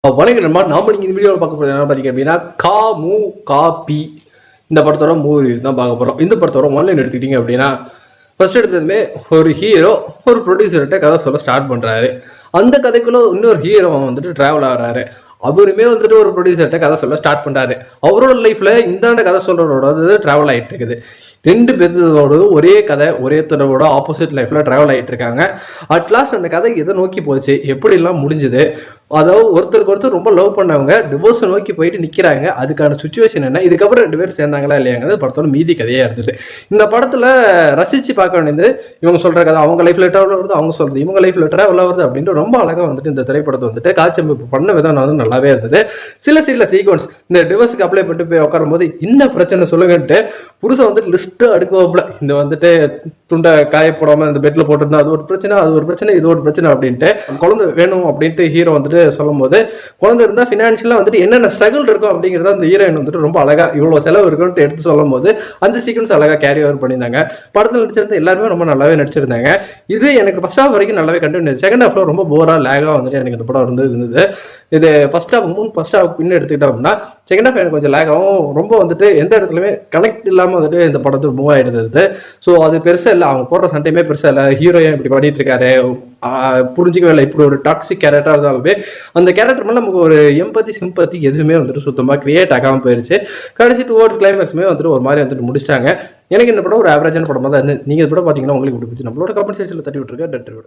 வணக்கம் நண்பா. நாம நீங்க இந்த வீடியோவில் பார்க்க போறது என்ன பார்த்தீங்க அப்படின்னா காபி இந்த படத்தோட மூவி தான் பார்க்க போறோம். இந்த படத்தோட ஒன்லைன் எடுத்துக்கிட்டீங்க அப்படின்னா ஃபர்ஸ்ட் எடுத்ததுமே ஒரு ஹீரோ ஒரு ப்ரொடியூசர்கிட்ட கதை சொல்ல ஸ்டார்ட் பண்றாரு. அந்த கதைக்குள்ள இன்னொரு ஹீரோ வந்துட்டு டிராவல் ஆகிறாரு. அவருமே வந்துட்டு ஒரு ப்ரொடியூசர்கிட்ட கதை சொல்ல ஸ்டார்ட் பண்றாரு. அவரோட லைஃப்ல இந்தாண்ட கதை சொல்றவரோட டிராவல் ஆகிட்டு இருக்குது. ரெண்டு பேர்த்தோட ஒரே கதை ஒரே தடவோட ஆப்போசிட் லைஃப்ல டிராவல் ஆகிட்டு இருக்காங்க. அட்லாஸ்ட் அந்த கதை எதை நோக்கி போச்சு, எப்படிலாம் முடிஞ்சுது, அதாவது ஒருத்தருக்கு ஒருத்தர் ரொம்ப லவ் பண்ணவங்க டிவோர்ஸ் நோக்கி போயிட்டு நிக்கிறாங்க. அதுக்கான சுச்சுவேஷன் என்ன, இதுக்கப்புறம் ரெண்டு பேரும் சேர்ந்தாங்களா இல்லையாங்கிறது படத்தோட மீதி கதையா இருந்தது. இந்த படத்துல ரசிச்சு பார்க்க வேண்டியது இவங்க சொல்ற கதை அவங்க லைஃப்ல டிராவல் வருது, அவங்க சொல்றது இவங்க லைஃப்ல டிராவல் வருது அப்படின்ட்டு ரொம்ப அழகா வந்துட்டு இந்த திரைப்படத்தை வந்துட்டு காட்சியமைப்பு பண்ண விதம் வந்து நல்லாவே இருந்தது. சில சீக்வன்ஸ் இந்த டிவோர்ஸுக்கு அப்ளை பண்ணிட்டு போய் உட்காரும் போது என்ன பிரச்சனை சொல்லுங்கன்ட்டு புருஷன் வந்துட்டு லிஸ்ட் அடுக்குவாப்புல, இந்த வந்துட்டு துண்டை காய போடாம இந்த பெட்ல போட்டுருந்தா அது ஒரு பிரச்சனை, அது ஒரு பிரச்சனை, இது ஒரு பிரச்சனை அப்படின்ட்டு குழந்தை வேணும் அப்படின்ட்டு ஹீரோ வந்துட்டு சொல்லும் போது குழந்தை இருந்தா பினான்சியலா வந்துட்டு என்னென்ன ஸ்ட்ரகிள் இருக்கும் அப்படிங்கிறத அந்த ஹீரோயின் வந்துட்டு ரொம்ப அழகா இவ்வளவு செலவு இருக்குன்னு எடுத்து சொல்லும் போது அந்த சீக்வன்ஸ் அழகா கேரி ஓவர் பண்ணியிருந்தாங்க. படத்தில் நடிச்சிருந்த எல்லாருமே ரொம்ப நல்லாவே நடிச்சிருந்தாங்க. இது எனக்கு ஃபர்ஸ்ட் ஹாஃப் வரைக்கும் நல்லாவே கண்டினியூ. செகண்ட் ஹாஃப்ல ரொம்ப போரா லேகா வந்துட்டு எனக்கு இந்த படம் இருந்தது. இது ஃபர்ஸ்ட் ஹாஃப் பின்ன எடுத்துக்கிட்டோம் அப்படின்னா செகண்ட் ஹாஃப் எனக்கு கொஞ்சம் லேகாகவும் ரொம்ப வந்துட்டு எந்த இடத்துலயுமே கனெக்ட் இல்லாம வந்துட்டு இந்த படத்துக்கு மூவ் ஆயிடுது. ஸோ அது பெருசா இல்லை, அவங்க போடுற சண்டையுமே பெருசா இல்லை. ஹீரோயின் இப்படி பண்ணிட்டு இருக்காரு புரிஞ்சிக்கவே இல்லை. இப்படி ஒரு டாக்ஸிக் கேரக்டர் இருந்தாலுமே அந்த கேரக்டர் மேலே நமக்கு ஒரு எம்பத்தி சிம்பத்தி எதுவுமே வந்துட்டு சுத்தமாக கிரியேட் ஆகாமல் போயிருச்சு. கடைசி டுவர்ட்ஸ் கிளைமேக்ஸுமே வந்துட்டு ஒரு மாதிரி வந்துட்டு முடிச்சிட்டாங்க. எனக்கு இந்த படம் ஒரு ஆவரேஜான படமாக தான் இருந்து. நீங்கள் இந்த படம் பார்த்தீங்கன்னா உங்களுக்கு பிடிச்சி நம்மளோட கமெண்ட் செக்ஷனில் தட்டி விட்டுருக்க.